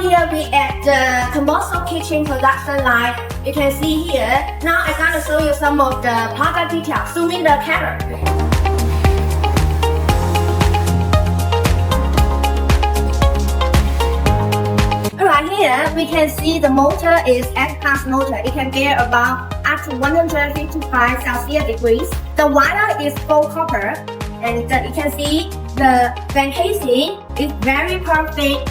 here we at the commercial kitchen production line. You can see here. Now I'm gonna show you some of the product details. Zoom in the camera. Right here, we can see the motor is S-class motor. It can bear about up to 155 Celsius degrees. The wire is full copper, and you can see the fan casing is very perfect.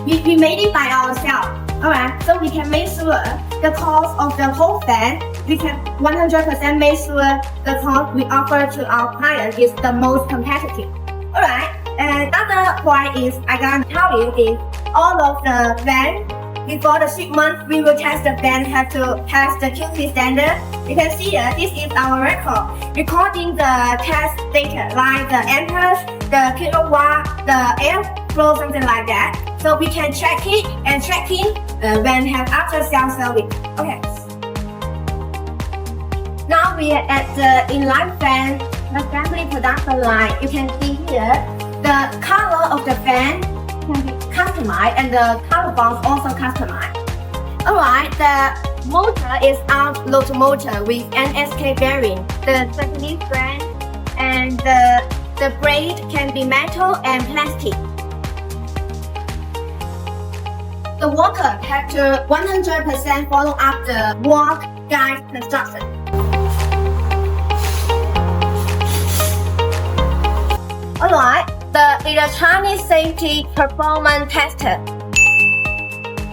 We made it by ourselves. Alright, so we can make sure the cost of the whole fan, we can 100% make sure the cost we offer to our client is the most competitive. Alright, and another point is I gotta tell you is all of the fan, before the shipment, we will test the fan, have to pass the QC standard. You can see here, this is our record, recording the test data like the amperes, the kilowatt, the airflow, something like that. So we can check it and check in when have after sales service. Okay. Now we are at the inline fan assembly production line. You can see here the color of the fan can be customized and the color bonds also customized. Alright, the motor is our motor with NSK bearing, the Japanese brand, and the blade can be metal and plastic. The worker have to 100% follow up the work guide instruction. Alright, the electronic safety performance tester.